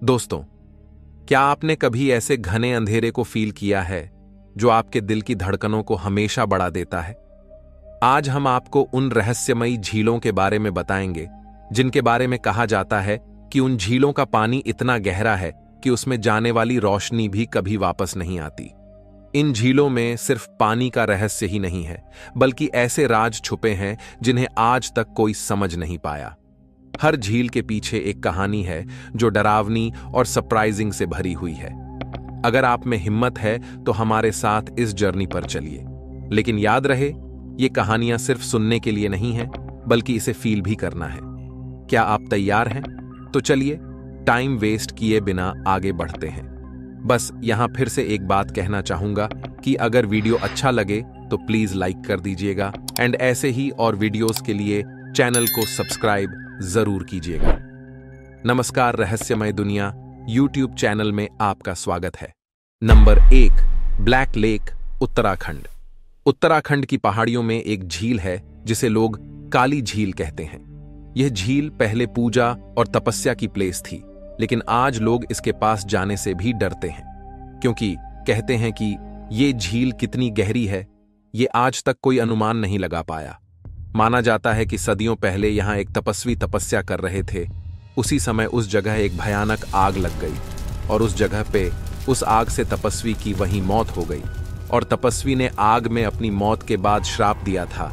दोस्तों, क्या आपने कभी ऐसे घने अंधेरे को फील किया है जो आपके दिल की धड़कनों को हमेशा बढ़ा देता है? आज हम आपको उन रहस्यमयी झीलों के बारे में बताएंगे जिनके बारे में कहा जाता है कि उन झीलों का पानी इतना गहरा है कि उसमें जाने वाली रोशनी भी कभी वापस नहीं आती। इन झीलों में सिर्फ पानी का रहस्य ही नहीं है, बल्कि ऐसे राज छुपे हैं जिन्हें आज तक कोई समझ नहीं पाया। हर झील के पीछे एक कहानी है जो डरावनी और सरप्राइजिंग से भरी हुई है। अगर आप में हिम्मत है तो हमारे साथ इस जर्नी पर चलिए। लेकिन याद रहे, ये कहानियां सिर्फ सुनने के लिए नहीं है, बल्कि इसे फील भी करना है। क्या आप तैयार हैं? तो चलिए टाइम वेस्ट किए बिना आगे बढ़ते हैं। बस यहां फिर से एक बात कहना चाहूंगा कि अगर वीडियो अच्छा लगे तो प्लीज लाइक कर दीजिएगा एंड ऐसे ही और वीडियोस के लिए चैनल को सब्सक्राइब जरूर कीजिएगा। नमस्कार, रहस्यमय दुनिया यूट्यूब चैनल में आपका स्वागत है। Number 1, black lake, Uttarakhand. Uttarakhand की पहाड़ियों में एक झील है जिसे लोग काली झील कहते हैं। यह झील पहले पूजा और तपस्या की प्लेस थी, लेकिन आज लोग इसके पास जाने से भी डरते हैं, क्योंकि कहते हैं कि यह झील कितनी गहरी है, यह आज तक कोई अनुमान नहीं लगा पाया। माना जाता है कि सदियों पहले यहां एक तपस्वी तपस्या कर रहे थे। उसी समय उस जगह एक भयानक आग लग गई और उस जगह पे उस आग से तपस्वी की वहीं मौत हो गई। और तपस्वी ने आग में अपनी मौत के बाद श्राप दिया था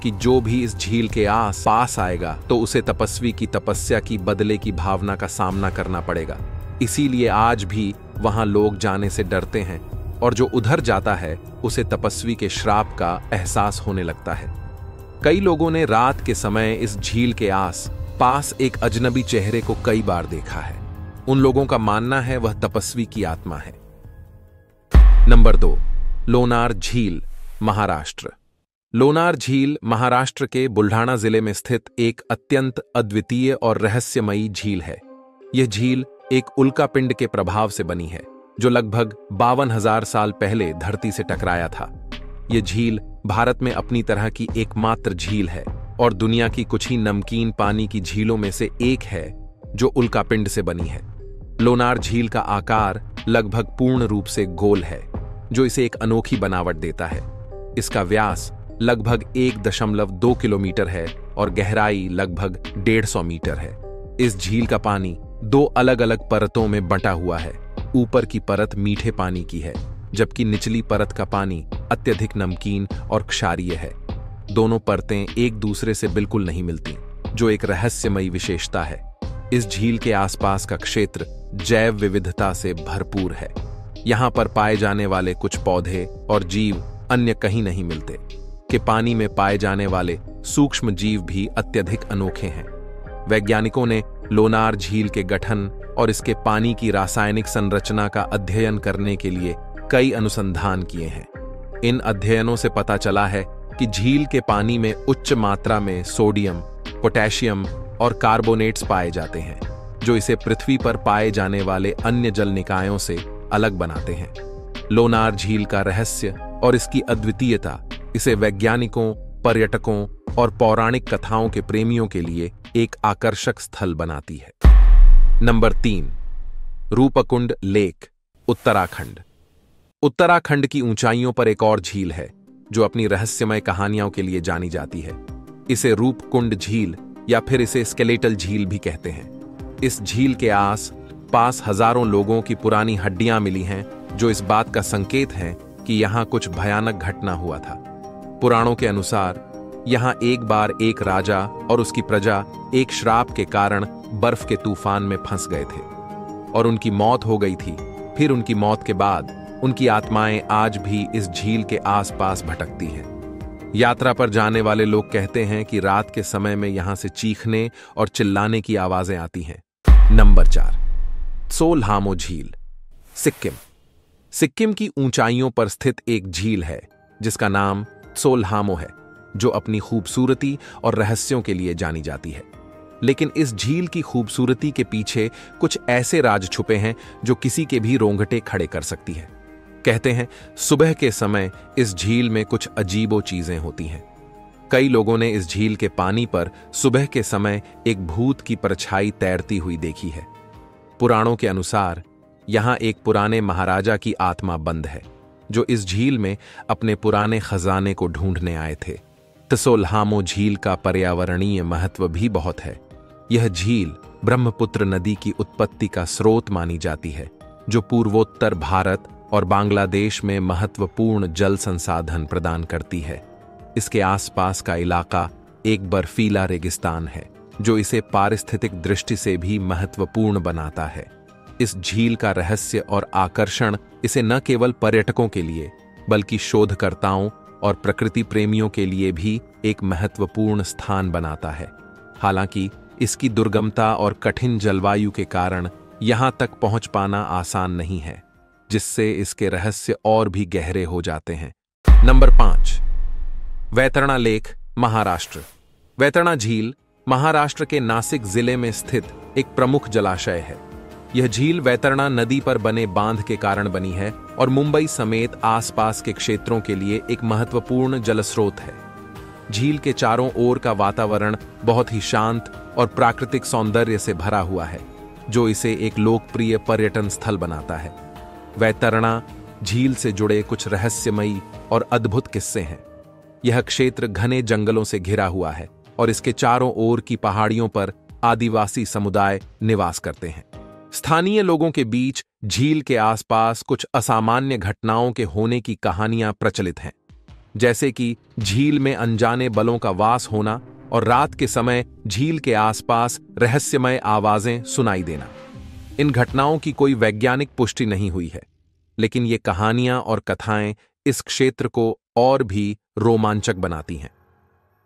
कि जो भी इस झील के आस पास आएगा तो उसे तपस्वी की तपस्या की बदले की भावना का सामना करना पड़ेगा। इसीलिए आज भी वहां लोग जाने से डरते हैं और जो उधर जाता है उसे तपस्वी के श्राप का एहसास होने लगता है। कई लोगों ने रात के समय इस झील के आस पास एक अजनबी चेहरे को कई बार देखा है। उन लोगों का मानना है वह तपस्वी की आत्मा है। नंबर 2, लोनार झील, महाराष्ट्र। लोनार झील महाराष्ट्र के बुल्ढाना जिले में स्थित एक अत्यंत अद्वितीय और रहस्यमयी झील है। यह झील एक उल्कापिंड के प्रभाव से बनी है जो लगभग 52,000 साल पहले धरती से टकराया था। यह झील भारत में अपनी तरह की एकमात्र झील है और दुनिया की कुछ ही नमकीन पानी की झीलों में से एक है जो उल्कापिंड से बनी है। लोनार झील का आकार लगभग पूर्ण रूप से गोल है, जो इसे एक अनोखी बनावट देता है। इसका व्यास लगभग 1.2 किलोमीटर है और गहराई लगभग 150 मीटर है। इस झील का पानी 2 अलग-अलग परतों में बंटा हुआ है। ऊपर की परत मीठे पानी की है, जबकि निचली परत का पानी अत्यधिक नमकीन और क्षारीय है। दोनों परतें एक दूसरे से बिल्कुल नहीं मिलती, जो एक रहस्यमयी विशेषता है। इस झील के आसपास का क्षेत्र जैव विविधता से भरपूर है। यहां पर पाए जाने वाले कुछ पौधे और जीव अन्य कहीं नहीं मिलते। कि पानी में पाए जाने वाले सूक्ष्म जीव भी अत्यधिक अनोखे हैं। वैज्ञानिकों ने लोनार झील के गठन और इसके पानी की रासायनिक संरचना का अध्ययन करने के लिए कई अनुसंधान किए हैं। इन अध्ययनों से पता चला है कि झील के पानी में उच्च मात्रा में सोडियम, पोटेशियम और कार्बोनेट्स पाए जाते हैं, जो इसे पृथ्वी पर पाए जाने वाले अन्य जल निकायों से अलग बनाते हैं। लोनार झील का रहस्य और इसकी अद्वितीयता इसे वैज्ञानिकों, पर्यटकों और पौराणिक कथाओं के प्रेमियों के लिए एक आकर्षक स्थल बनाती है। Number 3, Roopkund lake, Uttarakhand. उत्तराखंड की ऊंचाइयों पर एक और झील है जो अपनी रहस्यमय कहानियों के लिए जानी जाती है। इसे रूपकुंड झील या फिर इसे स्केलेटल झील भी कहते हैं। इस झील के आस पास हजारों लोगों की पुरानी हड्डियां मिली हैं, जो इस बात का संकेत है कि यहां कुछ भयानक घटना हुआ था। पुराणों के अनुसार यहां एक बार एक राजा और उसकी प्रजा एक श्राप के कारण बर्फ के तूफान में फंस गए थे और उनकी मौत हो गई थी। फिर उनकी मौत के बाद उनकी आत्माएं आज भी इस झील के आसपास भटकती हैं। यात्रा पर जाने वाले लोग कहते हैं कि रात के समय में यहां से चीखने और चिल्लाने की आवाजें आती हैं। नंबर 4, त्सोलहामो झील, सिक्किम। सिक्किम की ऊंचाइयों पर स्थित एक झील है जिसका नाम त्सोलहामो है, जो अपनी खूबसूरती और रहस्यों के लिए जानी जाती है। लेकिन इस झील की खूबसूरती के पीछे कुछ ऐसे राज छुपे हैं जो किसी के भी रोंगटे खड़े कर सकती है। कहते हैं सुबह के समय इस झील में कुछ अजीबो चीजें होती हैं। कई लोगों ने इस झील के पानी पर सुबह के समय एक भूत की परछाई तैरती हुई देखी है। पुराणों के अनुसार यहाँ एक पुराने महाराजा की आत्मा बंद है, जो इस झील में अपने पुराने खजाने को ढूंढने आए थे। त्सोलहामो झील का पर्यावरणीय महत्व भी बहुत है। यह झील ब्रह्मपुत्र नदी की उत्पत्ति का स्रोत मानी जाती है, जो पूर्वोत्तर भारत और बांग्लादेश में महत्वपूर्ण जल संसाधन प्रदान करती है। इसके आसपास का इलाका एक बर्फीला रेगिस्तान है, जो इसे पारिस्थितिक दृष्टि से भी महत्वपूर्ण बनाता है। इस झील का रहस्य और आकर्षण इसे न केवल पर्यटकों के लिए बल्कि शोधकर्ताओं और प्रकृति प्रेमियों के लिए भी एक महत्वपूर्ण स्थान बनाता है। हालांकि इसकी दुर्गमता और कठिन जलवायु के कारण यहां तक पहुंच पाना आसान नहीं है, जिससे इसके रहस्य और भी गहरे हो जाते हैं। Number 5, Vaitarna lake, Maharashtra. वैतरणा झील महाराष्ट्र के नासिक जिले में स्थित एक प्रमुख जलाशय है। यह झील वैतरणा नदी पर बने बांध के कारण बनी है और मुंबई समेत आसपास के क्षेत्रों के लिए एक महत्वपूर्ण जलस्रोत है। झील के चारों ओर का वातावरण बहुत ही शांत और प्राकृतिक सौंदर्य से भरा हुआ है, जो इसे एक लोकप्रिय पर्यटन स्थल बनाता है। वैतरणा झील से जुड़े कुछ रहस्यमयी और अद्भुत किस्से हैं। यह क्षेत्र घने जंगलों से घिरा हुआ है और इसके चारों ओर की पहाड़ियों पर आदिवासी समुदाय निवास करते हैं। स्थानीय लोगों के बीच झील के आसपास कुछ असामान्य घटनाओं के होने की कहानियां प्रचलित हैं, जैसे कि झील में अनजाने बलों का वास होना और रात के समय झील के आसपास रहस्यमय आवाजें सुनाई देना। इन घटनाओं की कोई वैज्ञानिक पुष्टि नहीं हुई है, लेकिन ये कहानियां और कथाएं इस क्षेत्र को और भी रोमांचक बनाती हैं।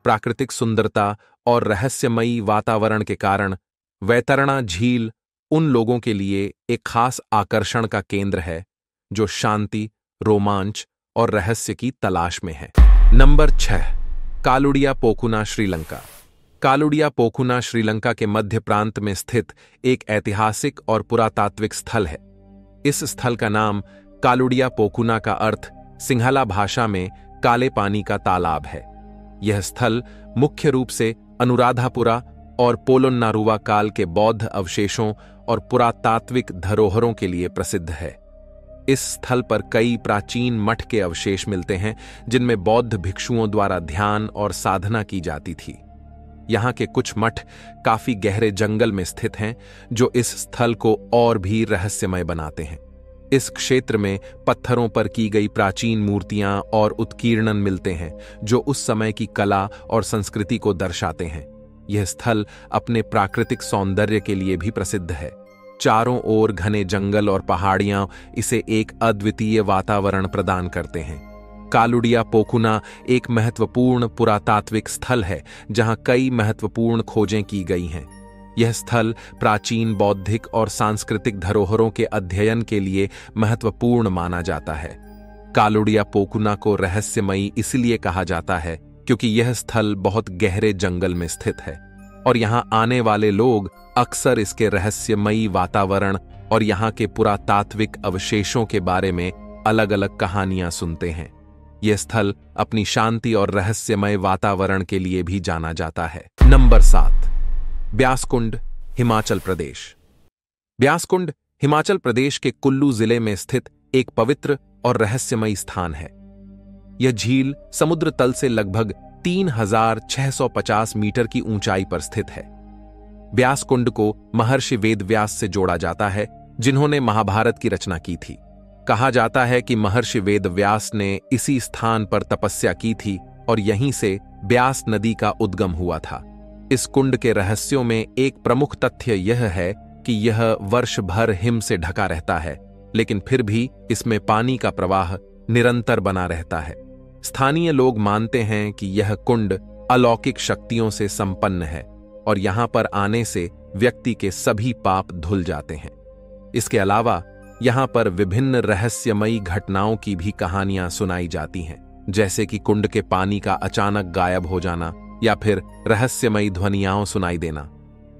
प्राकृतिक सुंदरता और रहस्यमयी वातावरण के कारण वैतरणा झील उन लोगों के लिए एक खास आकर्षण का केंद्र है जो शांति, रोमांच और रहस्य की तलाश में है। नंबर 6, कालुडिया पोकुना, श्रीलंका। कालुडिया पोकुना श्रीलंका के मध्य प्रांत में स्थित एक ऐतिहासिक और पुरातात्विक स्थल है। इस स्थल का नाम कालुडिया पोकुना का अर्थ सिंहला भाषा में काले पानी का तालाब है। यह स्थल मुख्य रूप से अनुराधापुरा और पोलोन्नारुवा काल के बौद्ध अवशेषों और पुरातात्विक धरोहरों के लिए प्रसिद्ध है। इस स्थल पर कई प्राचीन मठ के अवशेष मिलते हैं, जिनमें बौद्ध भिक्षुओं द्वारा ध्यान और साधना की जाती थी। यहाँ के कुछ मठ काफी गहरे जंगल में स्थित हैं, जो इस स्थल को और भी रहस्यमय बनाते हैं। इस क्षेत्र में पत्थरों पर की गई प्राचीन मूर्तियां और उत्कीर्णन मिलते हैं, जो उस समय की कला और संस्कृति को दर्शाते हैं। यह स्थल अपने प्राकृतिक सौंदर्य के लिए भी प्रसिद्ध है। चारों ओर घने जंगल और पहाड़ियां इसे एक अद्वितीय वातावरण प्रदान करते हैं। कालुडिया पोकुना एक महत्वपूर्ण पुरातात्विक स्थल है, जहां कई महत्वपूर्ण खोजें की गई हैं। यह स्थल प्राचीन बौद्धिक और सांस्कृतिक धरोहरों के अध्ययन के लिए महत्वपूर्ण माना जाता है। कालुडिया पोकुना को रहस्यमयी इसलिए कहा जाता है क्योंकि यह स्थल बहुत गहरे जंगल में स्थित है और यहाँ आने वाले लोग अक्सर इसके रहस्यमयी वातावरण और यहाँ के पुरातात्विक अवशेषों के बारे में अलग-अलग कहानियां सुनते हैं। यह स्थल अपनी शांति और रहस्यमय वातावरण के लिए भी जाना जाता है। नंबर 7, ब्यासकुंड, हिमाचल प्रदेश। ब्यासकुंड हिमाचल प्रदेश के कुल्लू जिले में स्थित एक पवित्र और रहस्यमयी स्थान है। यह झील समुद्र तल से लगभग 3650 मीटर की ऊंचाई पर स्थित है। ब्यासकुंड को महर्षि वेदव्यास से जोड़ा जाता है, जिन्होंने महाभारत की रचना की थी। कहा जाता है कि महर्षि वेदव्यास ने इसी स्थान पर तपस्या की थी और यहीं से ब्यास नदी का उद्गम हुआ था। इस कुंड के रहस्यों में एक प्रमुख तथ्य यह है कि यह वर्ष भर हिम से ढका रहता है, लेकिन फिर भी इसमें पानी का प्रवाह निरंतर बना रहता है। स्थानीय लोग मानते हैं कि यह कुंड अलौकिक शक्तियों से संपन्न है और यहां पर आने से व्यक्ति के सभी पाप धुल जाते हैं। इसके अलावा यहां पर विभिन्न रहस्यमयी घटनाओं की भी कहानियां सुनाई जाती हैं, जैसे कि कुंड के पानी का अचानक गायब हो जाना या फिर रहस्यमयी ध्वनियां सुनाई देना।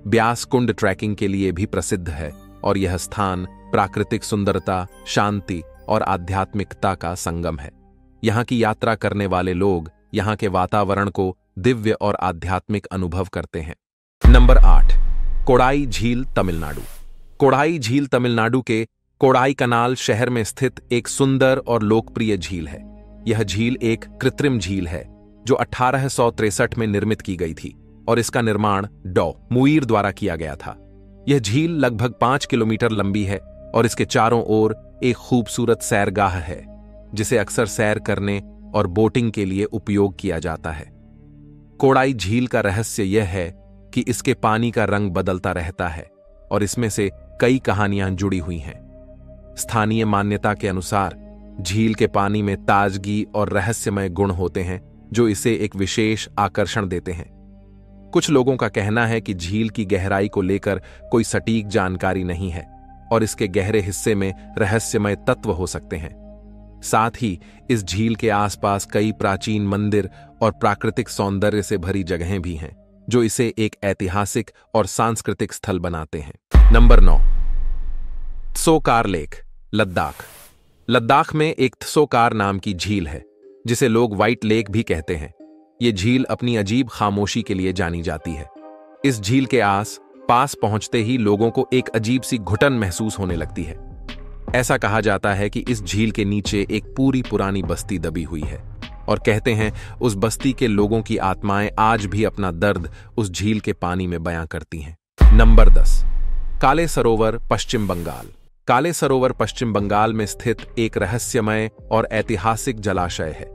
ब्यास कुंड ट्रैकिंग के लिए भी प्रसिद्ध है और यह स्थान प्राकृतिक सुंदरता, शांति और आध्यात्मिकता का संगम है। यहाँ की यात्रा करने वाले लोग यहाँ के वातावरण को दिव्य और आध्यात्मिक अनुभव करते हैं। नंबर 8, कोडाई झील, तमिलनाडु। कोड़ाई झील तमिलनाडु के कोड़ाई कनाल शहर में स्थित एक सुंदर और लोकप्रिय झील है। यह झील एक कृत्रिम झील है जो 1863 में निर्मित की गई थी और इसका निर्माण डॉ मुईर द्वारा किया गया था। यह झील लगभग 5 किलोमीटर लंबी है और इसके चारों ओर एक खूबसूरत सैरगाह है जिसे अक्सर सैर करने और बोटिंग के लिए उपयोग किया जाता है। कोड़ाई झील का रहस्य यह है कि इसके पानी का रंग बदलता रहता है और इसमें से कई कहानियां जुड़ी हुई हैं। स्थानीय मान्यता के अनुसार झील के पानी में ताजगी और रहस्यमय गुण होते हैं जो इसे एक विशेष आकर्षण देते हैं। कुछ लोगों का कहना है कि झील की गहराई को लेकर कोई सटीक जानकारी नहीं है और इसके गहरे हिस्से में रहस्यमय तत्व हो सकते हैं। साथ ही इस झील के आसपास कई प्राचीन मंदिर और प्राकृतिक सौंदर्य से भरी जगहें भी हैं जो इसे एक ऐतिहासिक और सांस्कृतिक स्थल बनाते हैं। Number 9, Tsokar lake, Ladakh. लद्दाख में एक त्सोकार नाम की झील है जिसे लोग व्हाइट लेक भी कहते हैं। ये झील अपनी अजीब खामोशी के लिए जानी जाती है। इस झील के पास पहुंचते ही लोगों को एक अजीब सी घुटन महसूस होने लगती है। ऐसा कहा जाता है कि इस झील के नीचे एक पूरी पुरानी बस्ती दबी हुई है और कहते हैं उस बस्ती के लोगों की आत्माएं आज भी अपना दर्द उस झील के पानी में बयां करती हैं। नंबर 10, काले सरोवर, पश्चिम बंगाल। काले सरोवर पश्चिम बंगाल में स्थित एक रहस्यमय और ऐतिहासिक जलाशय है।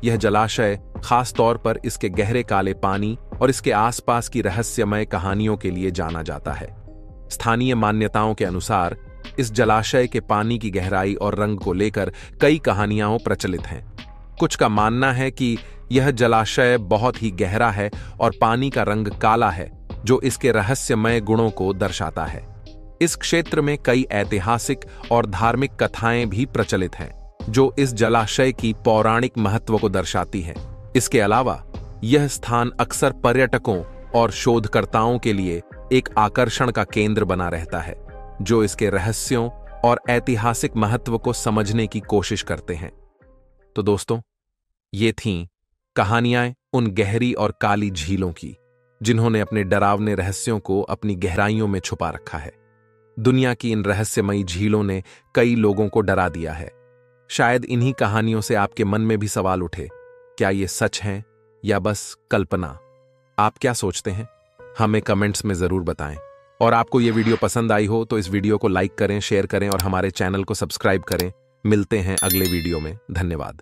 यह जलाशय खास तौर पर इसके गहरे काले पानी और इसके आसपास की रहस्यमय कहानियों के लिए जाना जाता है। स्थानीय मान्यताओं के अनुसार इस जलाशय के पानी की गहराई और रंग को लेकर कई कहानियां प्रचलित हैं। कुछ का मानना है कि यह जलाशय बहुत ही गहरा है और पानी का रंग काला है जो इसके रहस्यमय गुणों को दर्शाता है। इस क्षेत्र में कई ऐतिहासिक और धार्मिक कथाएं भी प्रचलित हैं जो इस जलाशय की पौराणिक महत्व को दर्शाती हैं। इसके अलावा यह स्थान अक्सर पर्यटकों और शोधकर्ताओं के लिए एक आकर्षण का केंद्र बना रहता है जो इसके रहस्यों और ऐतिहासिक महत्व को समझने की कोशिश करते हैं। तो दोस्तों, ये थीं कहानियां उन गहरी और काली झीलों की जिन्होंने अपने डरावने रहस्यों को अपनी गहराइयों में छुपा रखा है। दुनिया की इन रहस्यमयी झीलों ने कई लोगों को डरा दिया है। शायद इन्हीं कहानियों से आपके मन में भी सवाल उठे, क्या ये सच है या बस कल्पना? आप क्या सोचते हैं? हमें कमेंट्स में जरूर बताएं। और आपको ये वीडियो पसंद आई हो तो इस वीडियो को लाइक करें, शेयर करें और हमारे चैनल को सब्सक्राइब करें। मिलते हैं अगले वीडियो में। धन्यवाद।